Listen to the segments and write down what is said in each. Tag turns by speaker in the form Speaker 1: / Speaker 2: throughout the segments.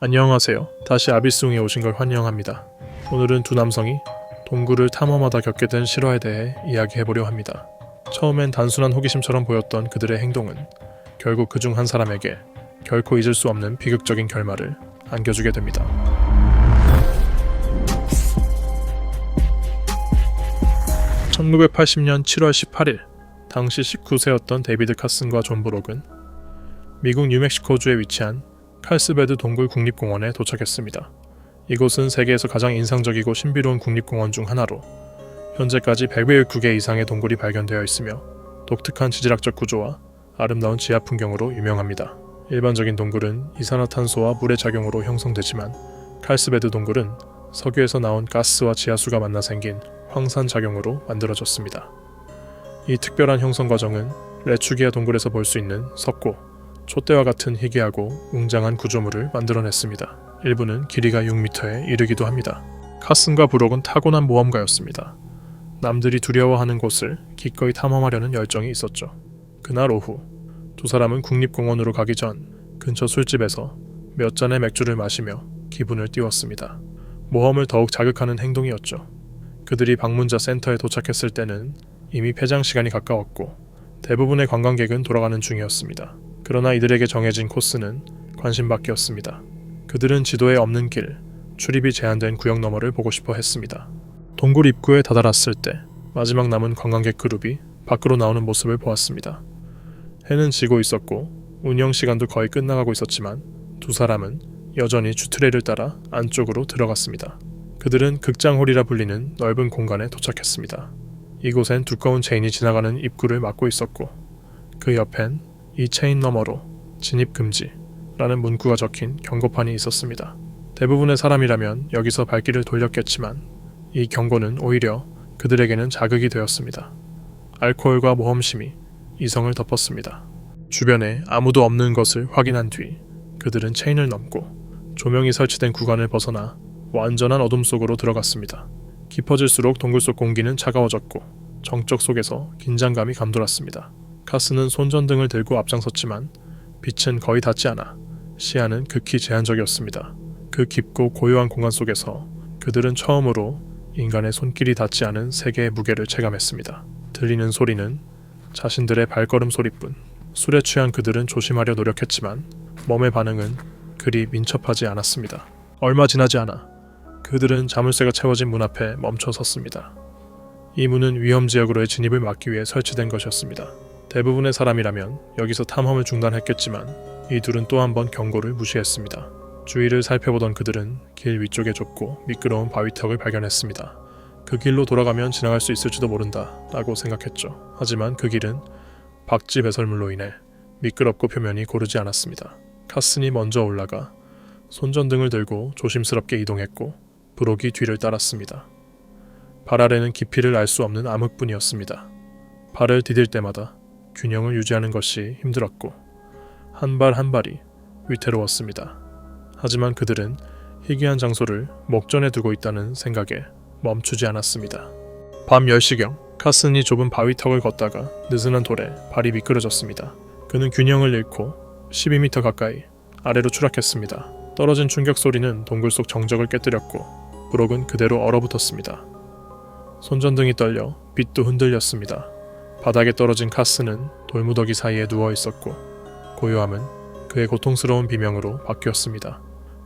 Speaker 1: 안녕하세요. 다시 아비스웅에 오신 걸 환영합니다. 오늘은 두 남성이 동굴을 탐험하다 겪게 된 실화에 대해 이야기해보려 합니다. 처음엔 단순한 호기심처럼 보였던 그들의 행동은 결국 그중 한 사람에게 결코 잊을 수 없는 비극적인 결말을 안겨주게 됩니다. (1980년 7월 18일) 당시 19세였던 데이비드 카슨과 존 브록은 미국 뉴멕시코주에 위치한 칼스베드 동굴 국립공원에 도착했습니다. 이곳은 세계에서 가장 인상적이고 신비로운 국립공원 중 하나로 현재까지 109개 이상의 동굴이 발견되어 있으며 독특한 지질학적 구조와 아름다운 지하 풍경으로 유명합니다. 일반적인 동굴은 이산화탄소와 물의 작용으로 형성되지만 칼스베드 동굴은 석유에서 나온 가스와 지하수가 만나 생긴 황산 작용으로 만들어졌습니다. 이 특별한 형성 과정은 레추기아 동굴에서 볼 수 있는 석고, 촛대와 같은 희귀하고 웅장한 구조물을 만들어냈습니다. 일부는 길이가 6m에 이르기도 합니다. 카슨과 브록은 타고난 모험가였습니다. 남들이 두려워하는 곳을 기꺼이 탐험하려는 열정이 있었죠. 그날 오후 두 사람은 국립공원으로 가기 전 근처 술집에서 몇 잔의 맥주를 마시며 기분을 띄웠습니다. 모험을 더욱 자극하는 행동이었죠. 그들이 방문자 센터에 도착했을 때는 이미 폐장 시간이 가까웠고 대부분의 관광객은 돌아가는 중이었습니다. 그러나 이들에게 정해진 코스는 관심밖이었습니다. 그들은 지도에 없는 길, 출입이 제한된 구역 너머를 보고 싶어 했습니다. 동굴 입구에 다다랐을 때 마지막 남은 관광객 그룹이 밖으로 나오는 모습을 보았습니다. 해는 지고 있었고 운영 시간도 거의 끝나가고 있었지만 두 사람은 여전히 주트레이를 따라 안쪽으로 들어갔습니다. 그들은 극장홀이라 불리는 넓은 공간에 도착했습니다. 이곳엔 두꺼운 체인이 지나가는 입구를 막고 있었고 그 옆엔 이 체인 너머로 진입 금지라는 문구가 적힌 경고판이 있었습니다. 대부분의 사람이라면 여기서 발길을 돌렸겠지만 이 경고는 오히려 그들에게는 자극이 되었습니다. 알코올과 모험심이 이성을 덮었습니다. 주변에 아무도 없는 것을 확인한 뒤 그들은 체인을 넘고 조명이 설치된 구간을 벗어나 완전한 어둠 속으로 들어갔습니다. 깊어질수록 동굴 속 공기는 차가워졌고 정적 속에서 긴장감이 감돌았습니다. 카스는 손전등을 들고 앞장섰지만 빛은 거의 닿지 않아 시야는 극히 제한적이었습니다. 그 깊고 고요한 공간 속에서 그들은 처음으로 인간의 손길이 닿지 않은 세계의 무게를 체감했습니다. 들리는 소리는 자신들의 발걸음 소리뿐. 술에 취한 그들은 조심하려 노력했지만 몸의 반응은 그리 민첩하지 않았습니다. 얼마 지나지 않아 그들은 자물쇠가 채워진 문 앞에 멈춰 섰습니다. 이 문은 위험 지역으로의 진입을 막기 위해 설치된 것이었습니다. 대부분의 사람이라면 여기서 탐험을 중단했겠지만 이 둘은 또 한 번 경고를 무시했습니다. 주위를 살펴보던 그들은 길 위쪽에 좁고 미끄러운 바위턱을 발견했습니다. 그 길로 돌아가면 지나갈 수 있을지도 모른다 라고 생각했죠. 하지만 그 길은 박쥐 배설물로 인해 미끄럽고 표면이 고르지 않았습니다. 카슨이 먼저 올라가 손전등을 들고 조심스럽게 이동했고 브록이 뒤를 따랐습니다. 발 아래는 깊이를 알 수 없는 암흑뿐이었습니다. 발을 디딜 때마다 균형을 유지하는 것이 힘들었고 한 발 한 발이 위태로웠습니다. 하지만 그들은 희귀한 장소를 목전에 두고 있다는 생각에 멈추지 않았습니다. 밤 10시경 카슨이 좁은 바위턱을 걷다가 느슨한 돌에 발이 미끄러졌습니다. 그는 균형을 잃고 12m 가까이 아래로 추락했습니다. 떨어진 충격 소리는 동굴 속 정적을 깨뜨렸고 브록은 그대로 얼어붙었습니다. 손전등이 떨려 빛도 흔들렸습니다. 바닥에 떨어진 카스는 돌무더기 사이에 누워 있었고 고요함은 그의 고통스러운 비명으로 바뀌었습니다.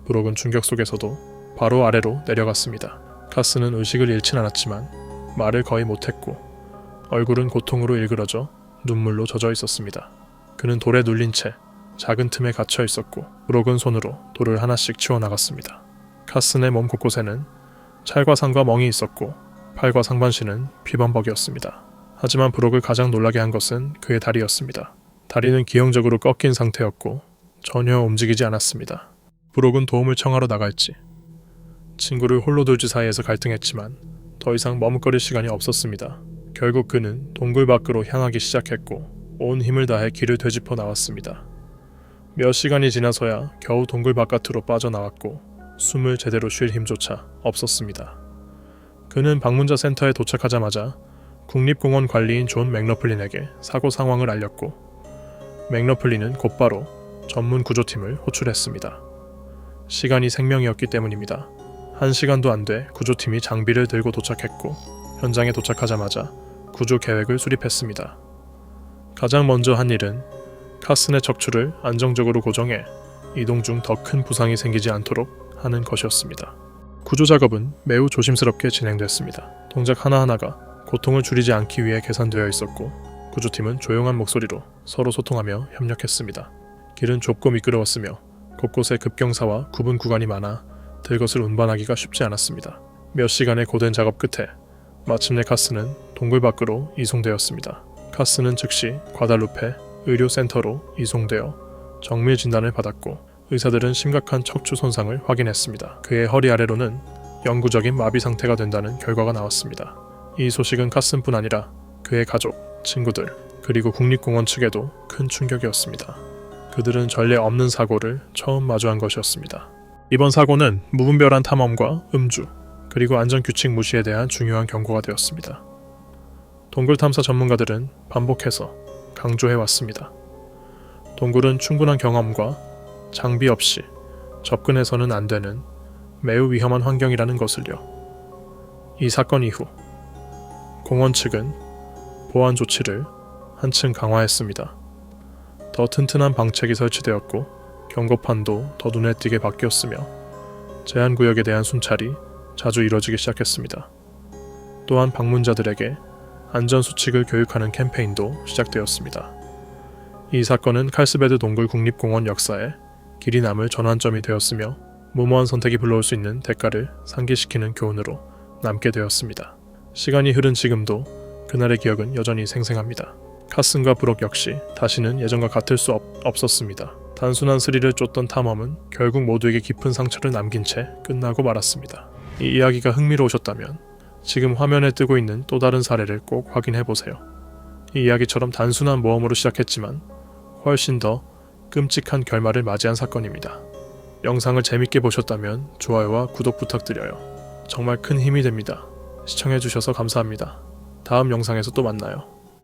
Speaker 1: 브록은 충격 속에서도 바로 아래로 내려갔습니다. 카스는 의식을 잃진 않았지만 말을 거의 못했고 얼굴은 고통으로 일그러져 눈물로 젖어 있었습니다. 그는 돌에 눌린 채 작은 틈에 갇혀 있었고 브록은 손으로 돌을 하나씩 치워나갔습니다. 카슨의 몸 곳곳에는 찰과상과 멍이 있었고 팔과 상반신은 피범벅이었습니다. 하지만 브록을 가장 놀라게 한 것은 그의 다리였습니다. 다리는 기형적으로 꺾인 상태였고 전혀 움직이지 않았습니다. 브록은 도움을 청하러 나갈지 친구를 홀로 둘지 사이에서 갈등했지만 더 이상 머뭇거릴 시간이 없었습니다. 결국 그는 동굴 밖으로 향하기 시작했고 온 힘을 다해 길을 되짚어 나왔습니다. 몇 시간이 지나서야 겨우 동굴 바깥으로 빠져나왔고 숨을 제대로 쉴 힘조차 없었습니다. 그는 방문자 센터에 도착하자마자 국립공원 관리인 존 맥러플린에게 사고 상황을 알렸고 맥러플린은 곧바로 전문 구조팀을 호출했습니다. 시간이 생명이었기 때문입니다. 1시간도 안 돼 구조팀이 장비를 들고 도착했고 현장에 도착하자마자 구조 계획을 수립했습니다. 가장 먼저 한 일은 카슨의 척추를 안정적으로 고정해 이동 중 더 큰 부상이 생기지 않도록 하는 것이었습니다. 구조 작업은 매우 조심스럽게 진행됐습니다. 동작 하나하나가 고통을 줄이지 않기 위해 계산되어 있었고 구조팀은 조용한 목소리로 서로 소통하며 협력했습니다. 길은 좁고 미끄러웠으며 곳곳에 급경사와 굽은 구간이 많아 들것을 운반하기가 쉽지 않았습니다. 몇 시간의 고된 작업 끝에 마침내 카슨은 동굴 밖으로 이송되었습니다. 카슨은 즉시 과달루페 의료센터로 이송되어 정밀 진단을 받았고 의사들은 심각한 척추 손상을 확인했습니다. 그의 허리 아래로는 영구적인 마비 상태가 된다는 결과가 나왔습니다. 이 소식은 카슨뿐 아니라 그의 가족, 친구들, 그리고 국립공원 측에도 큰 충격이었습니다. 그들은 전례 없는 사고를 처음 마주한 것이었습니다. 이번 사고는 무분별한 탐험과 음주, 그리고 안전규칙 무시에 대한 중요한 경고가 되었습니다. 동굴 탐사 전문가들은 반복해서 강조해왔습니다. 동굴은 충분한 경험과 장비 없이 접근해서는 안 되는 매우 위험한 환경이라는 것을요. 이 사건 이후 공원 측은 보안 조치를 한층 강화했습니다. 더 튼튼한 방책이 설치되었고 경고판도 더 눈에 띄게 바뀌었으며 제한구역에 대한 순찰이 자주 이뤄지기 시작했습니다. 또한 방문자들에게 안전수칙을 교육하는 캠페인도 시작되었습니다. 이 사건은 칼스베드 동굴 국립공원 역사에 길이 남을 전환점이 되었으며 무모한 선택이 불러올 수 있는 대가를 상기시키는 교훈으로 남게 되었습니다. 시간이 흐른 지금도 그날의 기억은 여전히 생생합니다. 카슨과 브록 역시 다시는 예전과 같을 수 없었습니다. 단순한 스릴을 쫓던 탐험은 결국 모두에게 깊은 상처를 남긴 채 끝나고 말았습니다. 이 이야기가 흥미로우셨다면 지금 화면에 뜨고 있는 또 다른 사례를 꼭 확인해보세요. 이 이야기처럼 단순한 모험으로 시작했지만 훨씬 더 끔찍한 결말을 맞이한 사건입니다. 영상을 재밌게 보셨다면 좋아요와 구독 부탁드려요. 정말 큰 힘이 됩니다. 시청해주셔서 감사합니다. 다음 영상에서 또 만나요.